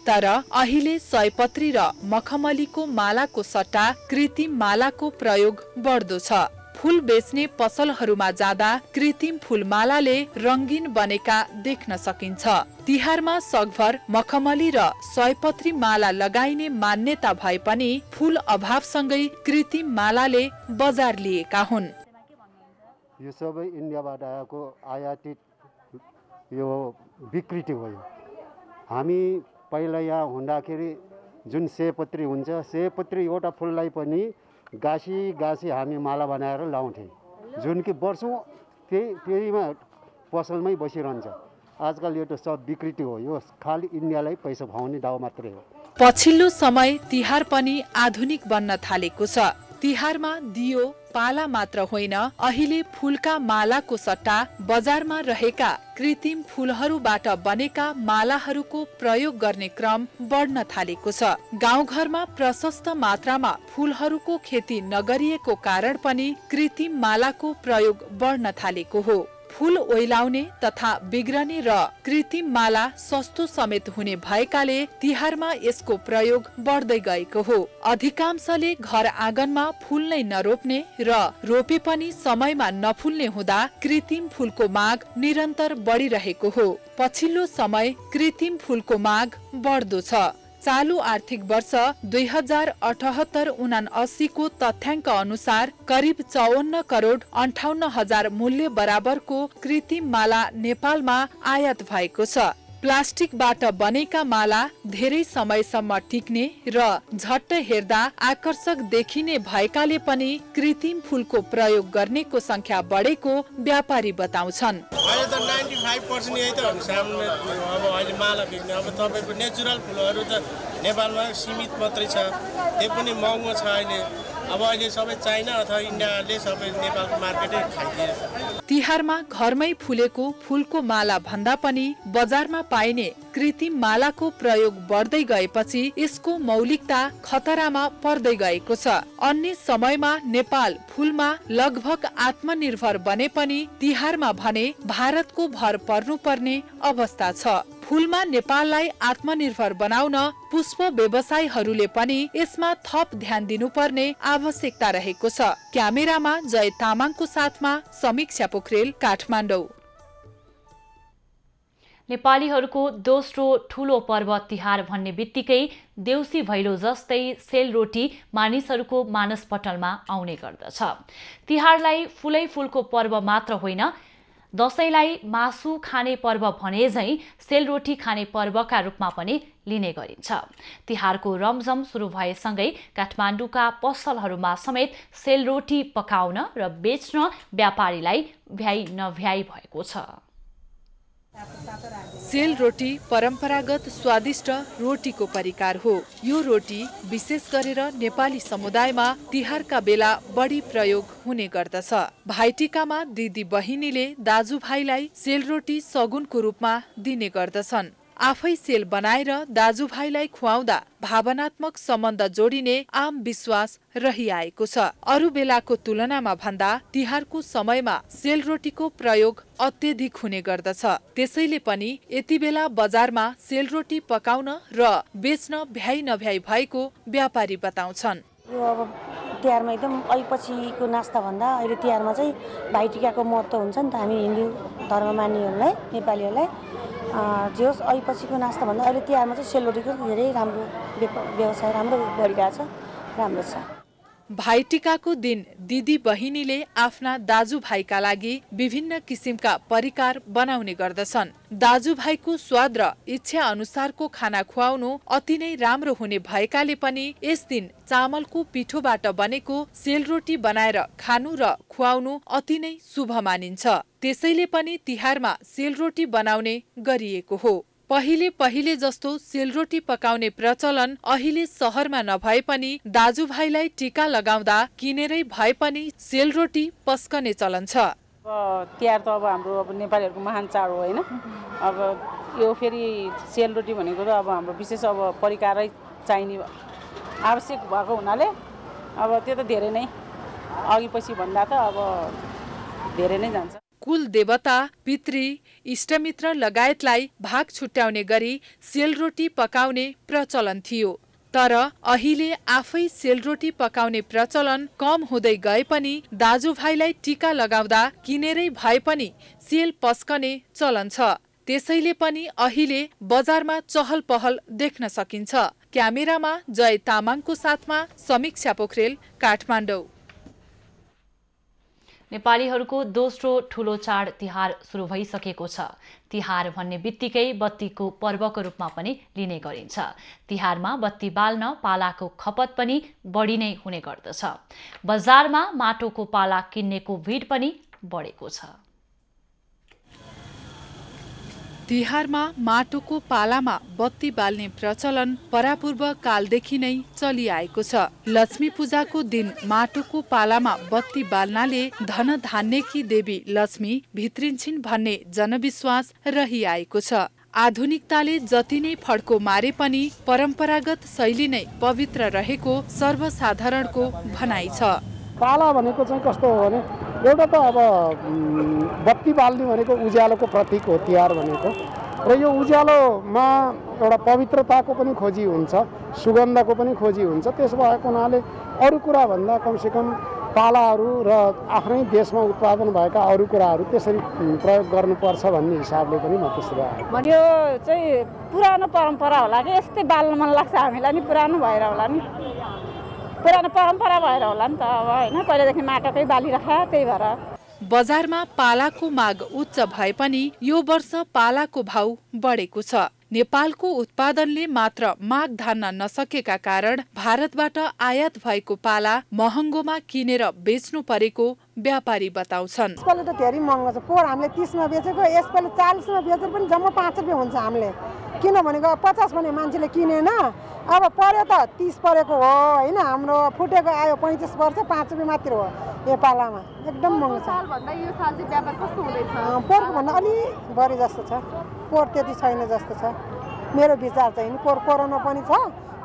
तर अहिले सयपत्री र मखमलीको मालाको सट्टा कृत्रिम मालाको प्रयोग बढ्दो छ। फूल बेच्ने पसलहरूमा जाँदा कृत्रिम फूलमालाले रंगीन बनेका देख्न सकिन्छ। तिहारमा सकभर मखमली र सयपत्री माला लगाइने मान्यता भए पनि फूल अभावसँगै कृत्रिम मालाले बजार लिएका हुन्। यो सबै इन्डियाबाट आएको आयातित यो विकृति हो। हामी पहिला यहाँ हुँदाखेरि जुन सयपत्री हुन्छ, सयपत्री एउटा फूललाई पनि गाँसी हामी माला बनाएर लाउँथे, जुन कि वर्षौं त्यहीमा पसलमै बसिरहन्छ। आजकल यो त सब विकृति हो। यो खाली इन्डियालाई पैसा भाउने दाउ मात्रै हो। पछिल्लो समय तिहार पनि आधुनिक बन्न थालेको छ। तिहारमा दियो पाला मात्र होइन, अहिले फूलका मालाको सट्टा बजारमा रहेका कृत्रिम फूलहरूबाट बनेका मालाहरूको प्रयोग गर्ने क्रम बढ्न थालेको छ। गाउँघरमा प्रशस्त मात्रामा फूलहरूको खेती नगरिएको कारण पनि कृत्रिम मालाको प्रयोग बढ्न थालेको हो। फूल ओइलाउने तथा बिग्रने र कृत्रिम माला सस्तो समेत हुने भएकाले तिहारमा यसको प्रयोग बढ्दै गएको हो। अधिकांशले घर आँगनमा फूल नै नरोप्ने र रोपे पनि समयमा नफुल्ने हुँदा कृत्रिम फूलको माग निरन्तर बढिरहेको हो। पछिल्लो समय कृत्रिम फूलको माग बढ्दो छ। चालु आर्थिक वर्ष 2078-79 को तथ्याङ्क अनुसार करिब 54 करोड 58 हजार मूल्य बराबरको कृत्रिम माला नेपालमा आयात भएको छ। प्लास्टिकबाट बनेका माला धेरै समयसम्म टिक्ने र झट्ट हेर्दा आकर्षक देखिने भएकाले पनि कृत्रिम फूलको प्रयोग गर्नेको संख्या बढेको व्यापारी बताउँछन्। अहिले त 95% यही त हो सामने। अब अहिले माला बिक्ने अब तपाईको नेचुरल फूलहरू त नेपालमा सीमित मात्रै छ, त्यो पनि महँगो छ। अब अहिले सबै चाइना अथवा इन्डियाले सबै नेपालको मार्केटै खाइदिएछ। तिहारमा घरमै फुलेको फूलको माला भन्दा पनि बजारमा पाइने कृत्रिम मालाको प्रयोग बढ्दै गएपछि यसको मौलिकता खतरामा पर्दै गएको छ। अन्य समयमा नेपाल फूलमा लगभग आत्मनिर्भर बने पनि तिहारमा भने भारतको भर पर्नुपर्ने अवस्था छ। फूलमा नेपाललाई आत्मनिर्भर बनाउन पुष्प व्यवसायीहरूले पनि यसमा थप ध्यान दिनुपर्ने आवश्यकता रहेको छ। क्यामेरामा जय तामाङको साथमा समीक्षा पोखरेल, काठमाडौँ। नेपालीहरूको दोस्रो ठूलो पर्व तिहार भन्ने बित्तिकै देउसी भैलो जस्तै सेलरोटी मानिसहरूको मानसपटलमा आउने गर्दछ। तिहारलाई फुलै फूलको पर्व मात्र होइन, दशैंलाई मासु खाने पर्व भने झैं सेलरोटी खाने पर्वका रूपमा पनि लिने गरिन्छ। तिहारको रमझम सुरु भएसँगै काठमाडौँका पसलहरूमा समेत सेलरोटी पकाउन र बेच्न व्यापारीलाई भ्याइ नभ्याइ भएको छ। सेलरोटी परम्परागत स्वादिष्ट रोटीको परिकार हो। यो रोटी विशेष गरेर नेपाली समुदायमा तिहारका बेला बढी प्रयोग हुने गर्दछ। भाइटिकामा दिदी बहिनीले दाजुभाइलाई सेलरोटी सगुनको रूपमा दिने गर्दछन्। आफै सेल बनाएर दाजुभाइलाई खुवाउँदा भावनात्मक सम्बन्ध जोडिने आम विश्वास रहिआएको छ। अरू बेलाको तुलनामा भन्दा तिहारको समयमा सेलरोटीको प्रयोग अत्यधिक हुने गर्दछ। त्यसैले पनि यति बेला बजारमा सेलरोटी पकाउन र बेच्न भ्याइ नभ्याइ भएको व्यापारी बताउँछन्। यो अब तिहारमा एकदम अलिपछिको नास्ता भन्दा अहिले तिहारमा चाहिँ भाइटिकाको महत्त्व हुन्छ नि त। हामी हिन्दू धर्म मान्नेहरूलाई, नेपालीहरूलाई जे होस् अलिपछिको नास्ता भन्दा अहिले तिहारमा चाहिँ सेलरोटीको धेरै राम्रो व्यवसाय राम्रो बढिरहेछ, राम्रो छ। भाइटिकाको दिन दिदी बहिनीले आफ्ना दाजुभाइका लागि विभिन्न किसिमका परिकार बनाउने गर्दछन्। दाजुभाइको स्वाद र इच्छा अनुसारको खाना खुवाउनु अति नै राम्रो हुने भएकाले पनि यस दिन चामलको पिठोबाट बनेको सेलरोटी बनाएर खानु र खुवाउनु अति नै शुभ मानिन्छ। त्यसैले पनि तिहारमा सेलरोटी बनाउने गरिएको हो। पहिले जस्तो सेलरोटी पकाउने प्रचलन अहिले सहरमा नभए पनि दाजुभाइलाई टीका लगाउँदा किनेरै भए पनि सेलरोटी पस्कने चलन छ। तिहार त अब हाम्रो नेपालीहरूको महान चाड हो होइन। अब यो फेरि सेलरोटी भनेको त अब हाम्रो विशेष अब परिकारै चाहिने आवश्यक भएको हुनाले अब त्यो त धेरै नै अघि पछि भन्दा त अब धेरै नै जान्छ। कुल देवता, पितृ, इष्टमित्र लगायतलाई भाग छुट्याउने गरी सेलरोटी पकाउने प्रचलन थियो। तर अहिले आफै सेलरोटी पकाउने प्रचलन कम हुँदै गए पनि दाजुभाइलाई टीका लगाउँदा किनेरै भए पनि सेल पस्कने चलन छ। त्यसैले पनि अहिले बजारमा चहल पहल देख्न सकिन्छ। क्यामेरामा जय तामाङको साथमा समीक्षा पोखरेल, काठमाडौँ। नेपालीहरूको दोस्रो ठूलो चाड तिहार सुरु भइसकेको छ। तिहार भन्ने बित्तिकै बत्तीको पर्वको रूपमा पनि लिने गरिन्छ। तिहारमा बत्ती बाल्न पालाको खपत पनि बढी नै हुने गर्दछ। बजारमा माटोको पाला किन्नेको भिड पनि बढेको छ। तिहारमा माटोको पालामा बत्ती बाल्ने प्रचलन परापूर्व कालदेखि नै चलिआएको छ। लक्ष्मी पूजाको दिन माटोको पालामा बत्ती बाल्नाले धन धान्यकी देवी लक्ष्मी भित्रिन्छिन् भन्ने जनविश्वास रहिआएको छ। आधुनिकताले जति नै फड्को मारे पनि परम्परागत शैली नै पवित्र रहेको सर्वसाधारणको भनाइ छ। पाला भनेको चाहिँ कस्तो हो भने एउटा त अब बत्ती बाल्ने भनेको उज्यालोको प्रतीक हो तिहार भनेको, र यो उज्यालोमा एउटा पवित्रताको पनि खोजी हुन्छ, सुगन्धको पनि खोजी हुन्छ। त्यस भएको हुनाले अरू कुरा भन्दा कमसेकम पालाहरू र आफ्नै देशमा उत्पादन भएका अरू कुराहरू त्यसरी प्रयोग गर्नुपर्छ भन्ने हिसाबले पनि म त्यसरी आएँ। यो चाहिँ पुरानो परम्परा होला कि यस्तै बाल्न मन लाग्छ हामीलाई नि, पुरानो भएर होला नि, पुरानो परम्परा भएर होला नि त अब होइन, पहिलादेखि माटोकै बालिराखे त्यही भएर। बजारमा पालाको माग उच्च भए पनि यो वर्ष पालाको भाउ बढेको छ। नेपालको उत्पादनले मात्र माग धान्न नसकेका कारण भारतबाट आयात भएको पाला महँगोमा किनेर बेच्नु परेको व्यापारी बताउँछन्। यसपालि त धेरै महँगो छ। पोहोर हामीले 30 मा बेचेको यसपालि 40 मा बेचेर पनि जम्मा 5 रुपियाँ हुन्छ हामीले। किन भनेको 50 भने मान्छेले किनेन, अब पर्यो त 30 परेको हो होइन। हाम्रो फुटेको आयो 35 वर्ष 5 रुपियाँ मात्र हो यो पालामा। एकदम महँगो छ। सालभन्दा यो साल चाहिँ व्यापार कस्तो हुँदैछ? पोहोरको भन्दा अलि बढी जस्तो छ। पोहोर त्यति छैन जस्तो छ मेरो विचार चाहिँ। पोहोर कोरोना पनि छ,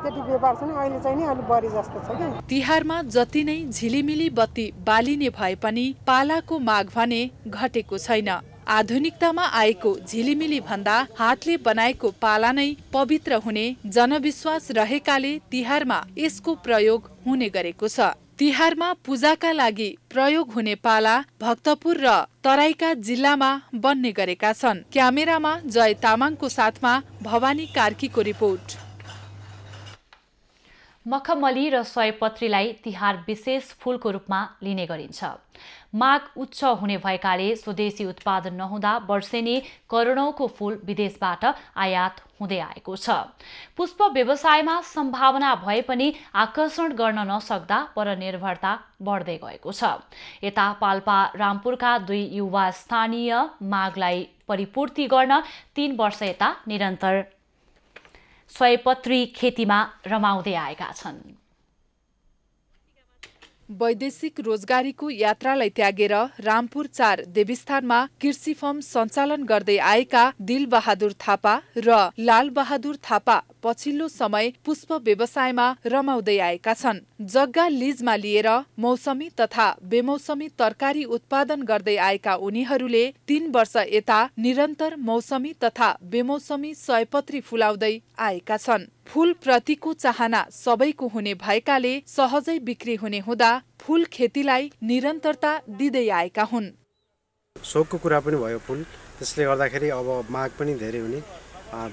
त्यति व्यापार छैन, अहिले चाहिँ नि अलिक बढी जस्तो छ कि। तिहारमा जति नै झिलिमिली बत्ती बालिने भए पनि पालाको माग भने घटेको छैन। आधुनिकतामा आएको झिलिमिली भन्दा हातले बनाएको पाला नै पवित्र हुने जनविश्वास रहेकाले तिहारमा यसको प्रयोग हुने गरेको छ। तिहारमा पूजाका लागि प्रयोग हुने पाला भक्तपुर र तराईका जिल्लामा बन्ने गरेका छन्। क्यामेरामा जय तामाङको साथमा भवानी कार्कीको रिपोर्ट। मखमली र सयपत्रीलाई तिहार विशेष फूलको रूपमा लिने गरिन्छ। माग उच्च हुने भएकाले स्वदेशी उत्पादन नहुँदा वर्षेनी करोडौंको फूल विदेशबाट आयात हुँदै आएको छ। पुष्प व्यवसायमा सम्भावना भए पनि आकर्षण गर्न नसक्दा परनिर्भरता बढ्दै गएको छ। यता पाल्पा रामपुरका 2 युवा स्थानीय मागलाई परिपूर्ति गर्न 3 वर्ष यता निरन्तर सयपत्री खेतीमा रमाउँदै आएका छन्। वैदेशिक रोजगारीको यात्रालाई त्यागेर रामपुर 4 देवीस्थानमा कृषि फर्म सञ्चालन गर्दै आएका दिलबहादुर थापा र लालबहादुर थापा पछिल्लो समय पुष्प व्यवसायमा रमाउँदै आएका छन्। जग्गा लिजमा लिएर मौसमी तथा बेमौसमी तरकारी उत्पादन गर्दै आएका उनीहरूले 3 वर्ष यता निरन्तर मौसमी तथा बेमौसमी सयपत्री फुलाउँदै आएका छन्। फूल प्रतिको चाहना सबैको हुने भएकाले सहजै बिक्री हुने हुँदा फूल खेतीलाई निरन्तरता दिँदै आएका हुन्। शौकको कुरा पनि भयो फूल, त्यसले गर्दाखेरि अब माग पनि धेरै हुने,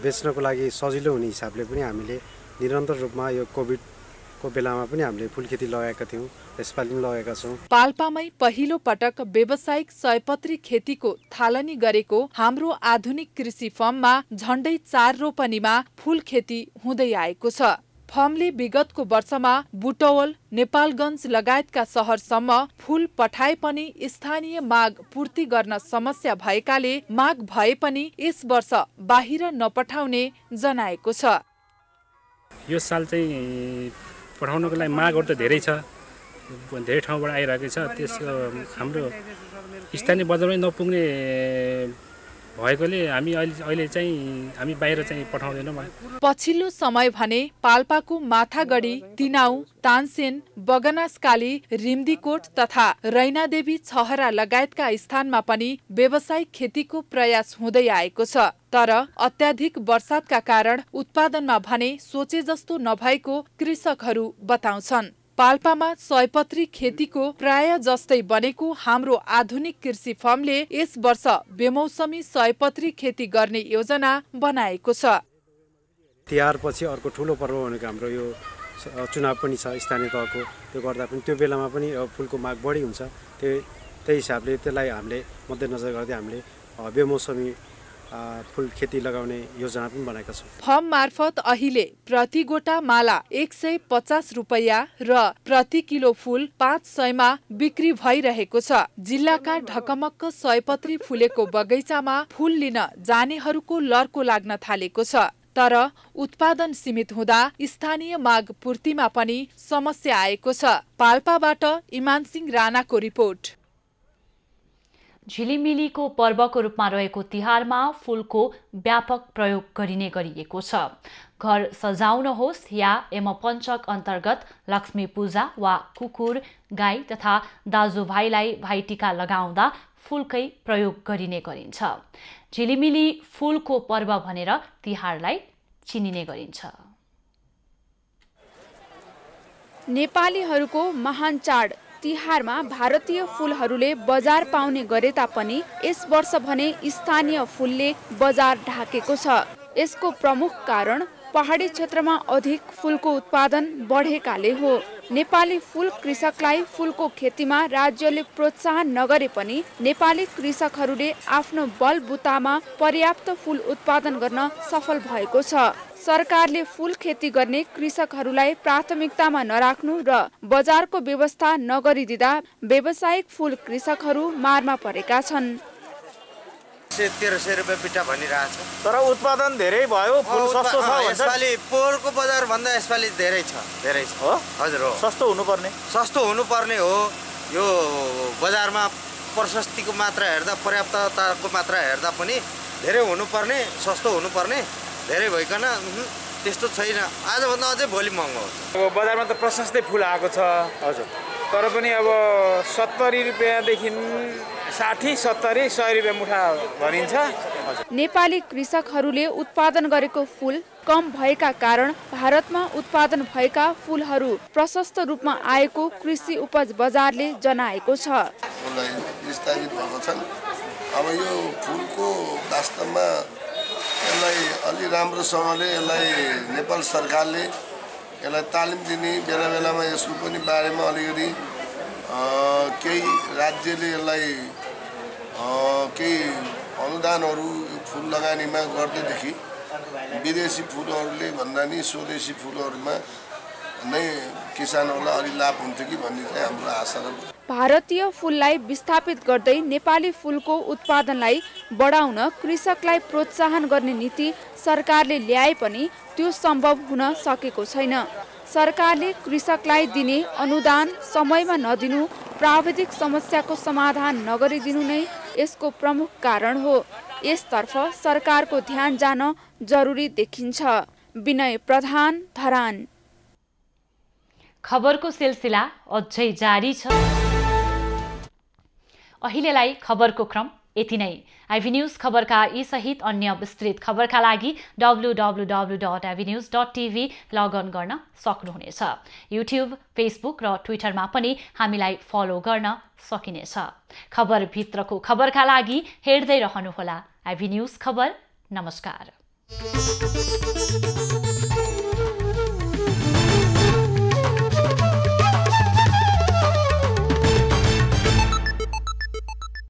बेच्नको लागि सजिलो हुने हिसाबले पनि हामीले निरन्तर रूपमा यो कोभिडको बेलामा पनि हामीले फूल खेती लगाएका थियौँ, यसपालि पनि लगाएका छौँ। पाल्पामै पहिलो पटक व्यावसायिक सयपत्री खेतीको थालनी गरेको हाम्रो आधुनिक कृषि फर्ममा झण्डै 4 रोपनीमा फूल खेती हुँदै आएको छ। फर्मले विगतको वर्षमा बुटवल, नेपालगञ्ज लगायतका शहरसम्म फूल पठाए पनि स्थानीय माग पूर्ति गर्न समस्या भएकाले माग भए पनि यस वर्ष बाहिर नपठाउने जनाएको छ। यो साल चाहिँ पठाउनको लागि मागहरू त धेरै छ, धेरै ठाउँबाट आइरहेको छ। त्यसको हाम्रो स्थानीय बजारमै नपुग्ने भएकोले हामी अहिले चाहिँ हामी बाहिर चाहिँ पठाउँदैनौँ। पछिल्लो समय भने पाल्पाको माथागढी, तिनाउ, तानसेन, बगनासकाली, रिम्दीकोट तथा रैनादेवी छहरा लगायतका स्थानमा पनि व्यावसायिक खेतीको प्रयास हुँदै आएको छ। तर अत्याधिक वर्षातका कारण उत्पादनमा भने सोचे जस्तो नभएको कृषकहरू बताउँछन्। पाल्पामा सयपत्री खेतीको प्राय जस्तै बनेको हाम्रो आधुनिक कृषि फर्मले यस वर्ष बेमौसमी सयपत्री खेती गर्ने योजना बनाएको छ। तिहारपछि अर्को ठुलो पर्व भनेको हाम्रो यो चुनाव पनि छ स्थानीय तहको, त्यो गर्दा पनि त्यो बेलामा पनि फुलको माग बढी हुन्छ। त्यही हिसाबले त्यसलाई हामीले मध्यनजर गर्दै हामीले बेमौसमी फूल खेती लगाउने योजना पनि बनाएका छौँ। फर्म मार्फत अहिले प्रति गोटा माला 150 रुपैयाँ र प्रति किलो फूल 500 मा बिक्री भइरहेको छ। जिल्लाका ढकमक्क सयपत्री फुलेको बगैँचामा फूल लिन जानेहरूको लर्को लाग्न थालेको छ। तर उत्पादन सीमित हुँदा स्थानीय माग पूर्तिमा पनि समस्या आएको छ। पाल्पाबाट इमान सिंह राणाको रिपोर्ट। झिलिमिलीको पर्वको रूपमा रहेको तिहारमा फूलको व्यापक प्रयोग गरिने गरिएको छ। घर सजाउन होस् या यमपञ्चक अन्तर्गत लक्ष्मी पूजा वा कुकुर, गाई तथा दाजुभाइलाई भाइटिका लगाउँदा फूलकै प्रयोग गरिने गरिन्छ। झिलिमिली फूलको पर्व भनेर तिहारलाई चिनिने गरिन्छ। नेपालीहरूको महान चाड तिहारमा भारतीय फूलहरूले बजार पाउने गरे तापनि यस वर्ष भने स्थानीय फूलले बजार ढाकेको छ। यसको प्रमुख कारण पहाडी क्षेत्रमा अधिक फूलको उत्पादन बढेकाले हो। नेपाली फूल कृषकलाई फूलको खेतीमा राज्यले प्रोत्साहन नगरे पनि नेपाली कृषकहरूले आफ्नो बलबुतामा पर्याप्त फूल उत्पादन गर्न सफल भएको छ। सरकारले फूल खेती गर्ने कृषकहरूलाई प्राथमिकतामा नराख्नु र बजारको व्यवस्था नगरिदिँदा व्यावसायिक फूल कृषकहरू मारमा परेका छन्। 1300 रुपियाँ बिटा भनिरहेछ, तर उत्पादन धेरै भयो, फूल सस्तो छ भन्छ। यसपालि पोहोरको बजार भन्दा यसपालि धेरै छ, धेरै छ। हो हजुर हो, सस्तो हुनुपर्ने हो। यो बजारमा प्रशस्तिको मात्रा हेर्दा, पर्याप्तताको मात्रा हेर्दा पनि धेरै हुनुपर्ने, सस्तो हुनुपर्ने, धेरै भइकन त्यस्तो छैन। आजभन्दा अझै भोलि महँगो हुन्छ। अब बजारमा त प्रशस्तै फुल आएको छ। हजुर, तर पनि अब 70 रुपियाँदेखि 60, 70, 100 रुपियाँ मुठा भनिन्छ। नेपाली कृषकहरूले उत्पादन गरेको फूल कम भएका कारण भारतमा उत्पादन भएका फूलहरू प्रशस्त रूपमा आएको कृषि उपज बजारले जनाएको छ। विस्तारित भएको छन्। अब यो फूलको वास्तवमा यसलाई अलि राम्रोसँगले यसलाई नेपाल सरकारले यसलाई तालिम दिने बेला बेलामा यसको पनि बारेमा अलिकति केही राज्यले यसलाई केही अनुदानहरू फुल लगानीमा गर्दैदेखि विदेशी फुलहरूले भन्दा नि स्वदेशी फुलहरूमा नै किसानहरूलाई अलि लाभ हुन्थ्यो कि भन्ने चाहिँ हाम्रो आशा र। भारतीय फूललाई विस्थापित गर्दै नेपाली फूलको उत्पादनलाई बढाउन कृषकलाई प्रोत्साहन गर्ने नीति सरकारले ल्याए पनि त्यो सम्भव हुन सकेको छैन। सरकारले कृषकलाई दिने अनुदान समयमा नदिनु, प्राविधिक समस्याको समाधान नगरिदिनु नै यसको प्रमुख कारण हो। यसतर्फ सरकारको ध्यान जान जरुरी देखिन्छ। विनय प्रधान, धरान। खबरको सिलसिला अझै जारी छ। अहिलेलाई खबरको क्रम यति नै। आइभी न्यूज खबरका यी सहित अन्य विस्तृत खबरका लागि www.ivnews.tv लगअन गर्न सक्नुहुनेछ। युट्युब, फेसबुक र ट्विटरमा पनि हामीलाई फलो गर्न सकिनेछ। खबरभित्रको खबरका लागि हेर्दै रहनुहोला आइभी न्यूज खबर। नमस्कार।